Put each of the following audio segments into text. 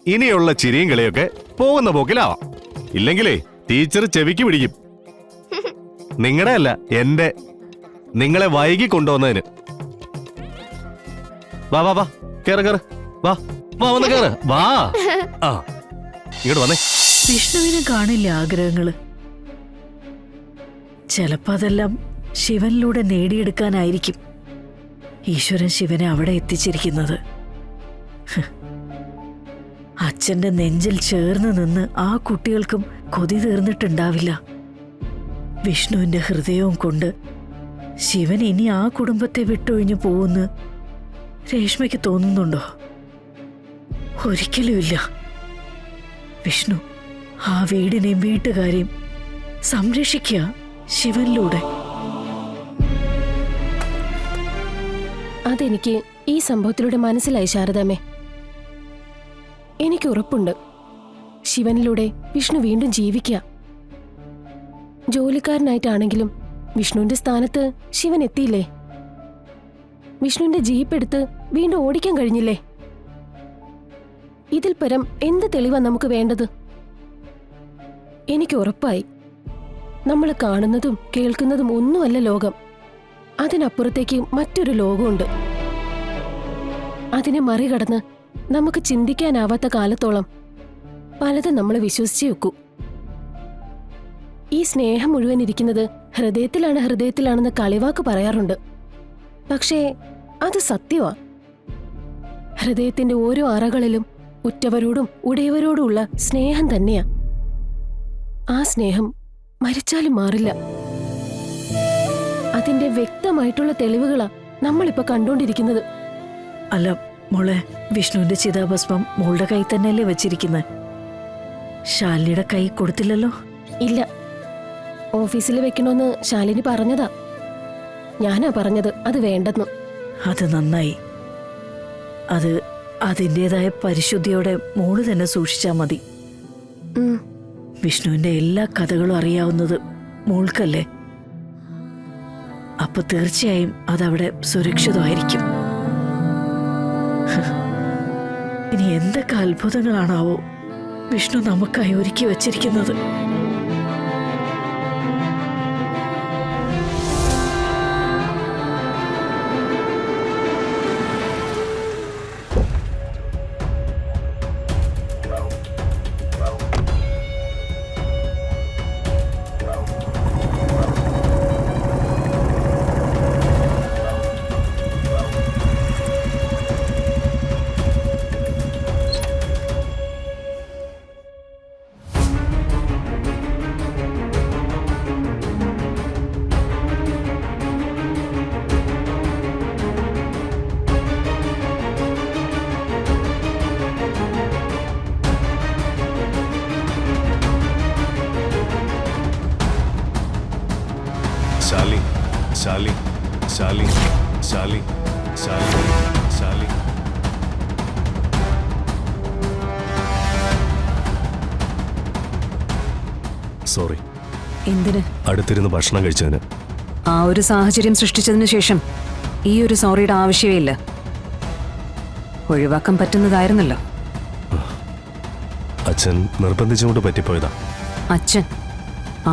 ഇനിയുള്ള ചിരിയും കളിയൊക്കെ പോകുന്ന പോക്കിലാവാം. ഇല്ലെങ്കിലേ ടീച്ചർ ചെവിക്ക് പിടിക്കും. നിങ്ങളുടെ അല്ല, എന്റെ. നിങ്ങളെ വൈകി കൊണ്ടുവന്നതിന്. വാ വാ വാ, കേറ് കേറ്, വാ വാ, വന്ന് കേറ്, വാ. ആ, ഇങ്ങോട്ട് വന്നേ. വിഷ്ണുവിന് കാണില്ല ആഗ്രഹങ്ങള്. ചിലപ്പോ അതെല്ലാം ശിവനിലൂടെ നേടിയെടുക്കാനായിരിക്കും ഈശ്വരൻ ശിവനെ അവിടെ എത്തിച്ചിരിക്കുന്നത്. അച്ഛന്റെ നെഞ്ചിൽ ചേർന്ന് നിന്ന് ആ കുട്ടികൾക്കും കൊതി തീർന്നിട്ടുണ്ടാവില്ല. വിഷ്ണുവിന്റെ ഹൃദയവും കൊണ്ട് ശിവൻ ഇനി ആ കുടുംബത്തെ വിട്ടൊഴിഞ്ഞു പോകുന്നു രേഷ്മയ്ക്ക് തോന്നുന്നുണ്ടോ? ഒരിക്കലുമില്ല. വിഷ്ണു ആ വീടിനെയും വീട്ടുകാരെയും സംരക്ഷിക്കുക ശിവനിലൂടെ. അതെനിക്ക് ഈ സംഭവത്തിലൂടെ മനസ്സിലായി ശാരദാമ്മേ. എനിക്ക് ഉറപ്പുണ്ട്, ശിവനിലൂടെ വിഷ്ണു വീണ്ടും ജീവിക്കുക. ജോലിക്കാരനായിട്ടാണെങ്കിലും വിഷ്ണുവിന്റെ സ്ഥാനത്ത് ശിവൻ എത്തിയില്ലേ? വിഷ്ണുവിന്റെ ജീപ്പ് എടുത്ത് വീണ്ടും ഓടിക്കാൻ കഴിഞ്ഞില്ലേ? ഇതിൽ പരം എന്ത് തെളിവാ നമുക്ക് വേണ്ടത്? എനിക്ക് ഉറപ്പായി, നമ്മൾ കാണുന്നതും കേൾക്കുന്നതും ഒന്നുമല്ല ലോകം. അതിനപ്പുറത്തേക്ക് മറ്റൊരു ലോകമുണ്ട്. അതിനെ മറികടന്ന് നമുക്ക് ചിന്തിക്കാനാവാത്ത കാലത്തോളം പലതും നമ്മൾ വിശ്വസിച്ചേ വെക്കൂ. ഈ സ്നേഹം മുഴുവൻ ഇരിക്കുന്നത് ഹൃദയത്തിലാണെന്ന് കളിവാക്ക് പറയാറുണ്ട്. പക്ഷേ അത് സത്യമാ. ഹൃദയത്തിന്റെ ഓരോ അറകളിലും ഉറ്റവരോടും ഉടയവരോടുമുള്ള സ്നേഹം തന്നെയാ. ആ സ്നേഹം മരിച്ചാലും മാറില്ല. അതിന്റെ വ്യക്തമായിട്ടുള്ള തെളിവുകളാ നമ്മളിപ്പോ കണ്ടുകൊണ്ടിരിക്കുന്നത്. അല്ല മോളെ, വിഷ്ണുവിന്റെ ചിതാഭസ്മം മോളുടെ കൈ തന്നെയല്ലേ വെച്ചിരിക്കുന്നത്? ശാലിനിയുടെ കൈ കൊടുത്തില്ലല്ലോ? ഇല്ല, ഓഫീസിൽ വെക്കണമെന്ന് ശാലിനി പറഞ്ഞതാ. ഞാനാ പറഞ്ഞത് അത് വേണ്ടെന്ന്. അത് നന്നായി. അത് അതിൻ്റെതായ പരിശുദ്ധിയോടെ മോള് തന്നെ സൂക്ഷിച്ചാ മതി. വിഷ്ണുവിന്റെ എല്ലാ കഥകളും അറിയാവുന്നത് മോൾക്കല്ലേ? അപ്പൊ തീർച്ചയായും അതവിടെ സുരക്ഷിതമായിരിക്കും. ഇനി എന്തൊക്കെ അത്ഭുതങ്ങളാണാവോ വിഷ്ണു നമുക്കായി ഒരുക്കി വച്ചിരിക്കുന്നത്. ശാലി ശാലി ശാലി ശാലി ശാലി ശാലി. സോറി. എന്തിന്? അടുത്തിരുന്ന് ഭക്ഷണം കഴിച്ചതിന്. ആ ഒരു സാഹചര്യം സൃഷ്ടിച്ചതിന് ശേഷം ഈ ഒരു സോറിയുടെ ആവശ്യമേ ഇല്ല. ഒഴിവാക്കാൻ പറ്റുന്നതായിരുന്നല്ലോ. അച്ഛൻ നിർബന്ധിച്ചുകൊണ്ട് പറ്റിപ്പോയതാ. അച്ഛൻ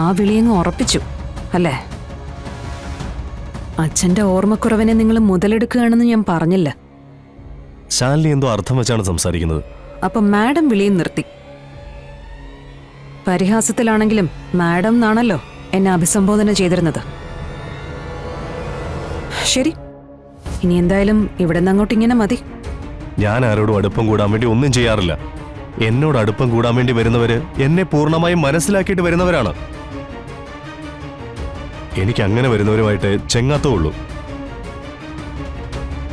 ആ വിളിയങ്ങ് ഉറപ്പിച്ചു അല്ലേ? അച്ഛന്റെ ഓർമ്മക്കുറവിനെ നിങ്ങൾ മുതലെടുക്കുകയാണെന്ന് ഞാൻ പറഞ്ഞില്ല. ശാലിനി എന്തോ അർത്ഥം വെച്ചാണ് സംസാരിക്കുന്നത്. അപ്പൊ മാഡം വിളിയും നിർത്തി. പരിഹാസത്തിലാണെങ്കിലും മാഡം എന്നാണല്ലോ എന്നെ അഭിസംബോധന ചെയ്തിരുന്നത്. ശരി, ഇനി എന്തായാലും ഇവിടെ നിന്ന് അങ്ങോട്ട് ഇങ്ങനെ മതി. ഞാൻ ആരോടും അടുപ്പം കൂടാൻ വേണ്ടി ഒന്നും ചെയ്യാറില്ല. എന്നോട് അടുപ്പം കൂടാൻ വേണ്ടി വരുന്നവര് എന്നെ പൂർണ്ണമായും മനസ്സിലാക്കിയിട്ട് വരുന്നവരാണ്. എനിക്ക് അങ്ങനെ വരുന്നവരുമായിട്ട് ചെങ്ങാത്തേ ഉള്ളൂ.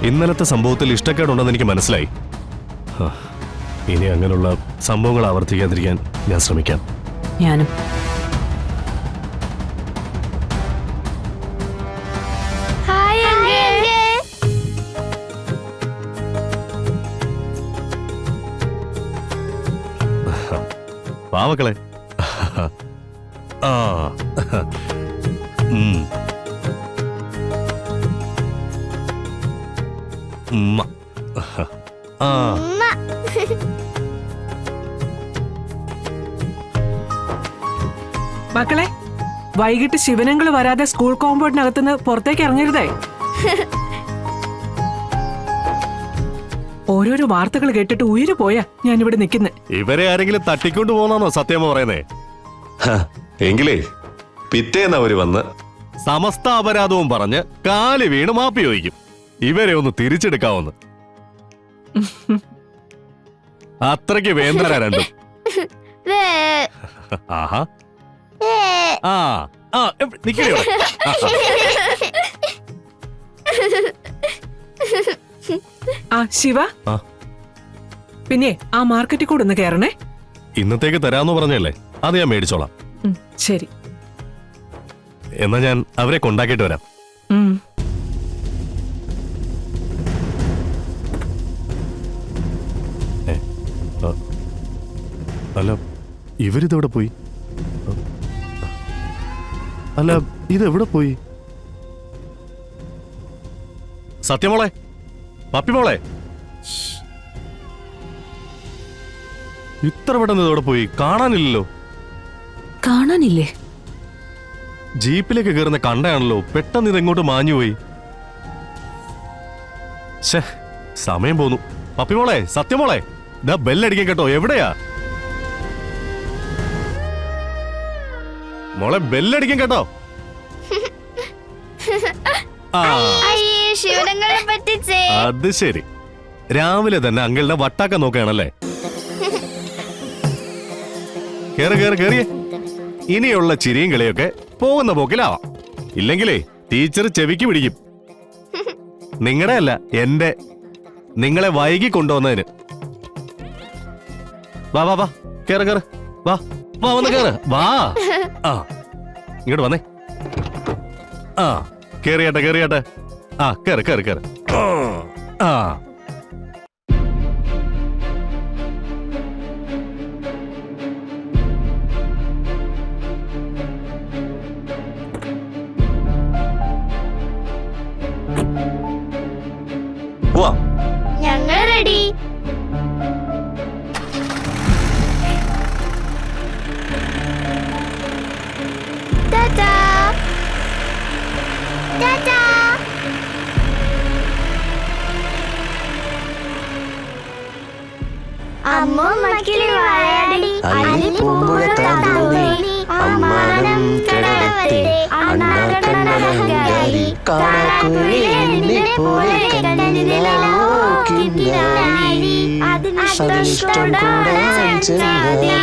ഇന്നലത്തെ സംഭവത്തിൽ ഇഷ്ടക്കേടുണ്ടെന്ന് എനിക്ക് മനസ്സിലായി. ഇനി അങ്ങനെയുള്ള സംഭവങ്ങൾ ആവർത്തിക്കാതിരിക്കാൻ ഞാൻ ശ്രമിക്കാം. ഞാനും. പാവക്കളെ. ആ മക്കളെ, വൈകിട്ട് ശിവനങ്ങൾ വരാതെ സ്കൂൾ കോമ്പൗണ്ടിനകത്തുനിന്ന് പുറത്തേക്ക് ഇറങ്ങരുതേ. ഓരോരോ വാർത്തകൾ കേട്ടിട്ട് ഉയിര് പോയാ ഞാൻ ഇവിടെ നിൽക്കുന്നത്. ഇവരെ ആരെങ്കിലും തട്ടിക്കൊണ്ടു പോന്നാണോ സത്യമ പറയുന്നേ? എങ്കിലേ പിറ്റേന്ന് അവര് വന്ന് സമസ്ത അപരാധവും പറഞ്ഞ് കാല് വീണ് മാപ്പി ചോദിക്കും. ഇവരെ ഒന്ന് തിരിച്ചെടുക്കാവുന്ന അത്രയ്ക്ക് വേന്തരാ രണ്ടും. ആഹാ ആ ആ നിക്കണേ ഇവിടെ. ആ ശിവ, ആ. പിന്നെ ആ മാർക്കറ്റിൽ കൂടെ ഒന്ന് കയറണേ. ഇന്നത്തേക്ക് തരാന്ന് പറഞ്ഞല്ലേ, അത് ഞാൻ മേടിച്ചോളാം. ശരി. എന്നാ ഞാൻ അവരെ കൊണ്ടാക്കിയിട്ട് വരാം. ഉം. അല്ല, ഇവരിതെവിടെ പോയി? അല്ല, ഇതെവിടെ പോയി? സത്യമോളെ, പപ്പിമോളെ, ഇത്ര പെട്ടെന്ന് ഇതെവിടെ പോയി? കാണാനില്ലല്ലോ. കാണാനില്ലേ? ജീപ്പിലേക്ക് കയറുന്ന കണ്ടയാണല്ലോ, പെട്ടെന്ന് ഇതെങ്ങോട്ട് മാഞ്ഞുപോയി. ശ്ശേ, സമയം പോന്നു. പപ്പിമോളെ, സത്യമോളെ, ഇതാ ബെല്ലടിക്കാൻ കേട്ടോ. എവിടെയാ മോളെ? ബെല്ലടിക്കാൻ കേട്ടോ. ആ, അത് ശരി. രാവിലെ തന്നെ അങ്കിളിനെ വട്ടാക്കാൻ നോക്കുകയാണല്ലേ? കേറ് കേറ് കേറിയേ. ഇനിയുള്ള ചിരിയും കളിയൊക്കെ പോകുന്ന പോക്കിലാവാം. ഇല്ലെങ്കിലേ ടീച്ചർ ചെവിക്ക് പിടിക്കും. നിങ്ങളുടെ അല്ല, എന്റെ. നിങ്ങളെ വൈകി കൊണ്ടുവന്നതിന്. വാ വാ വാ, കേറ് കേറ്. വാ വാ, വന്ന് കേറ്. വാ. ആ, ഇങ്ങോട്ട് വന്നേ. ആ, കേറിയാട്ടെ കേറിയാട്ടെ. ആ, കേറ് കേറ് കേറ്. ആ, വാ. ഞങ്ങൾ റെഡി. ടാറ്റാ ടാറ്റാ. അമ്മ മക്കിലി വായാടി അലി പൂമ്പുഴ താന്തോന്നി അമ്മാനം കടവത്തെ അണ്ണാകടനഹങ്കാരി കാണാക്കുഴി പോലെ കണ്ണിലാക്കി അതിനിഷ്ടം കൂടാൻ ചെന്നാരി.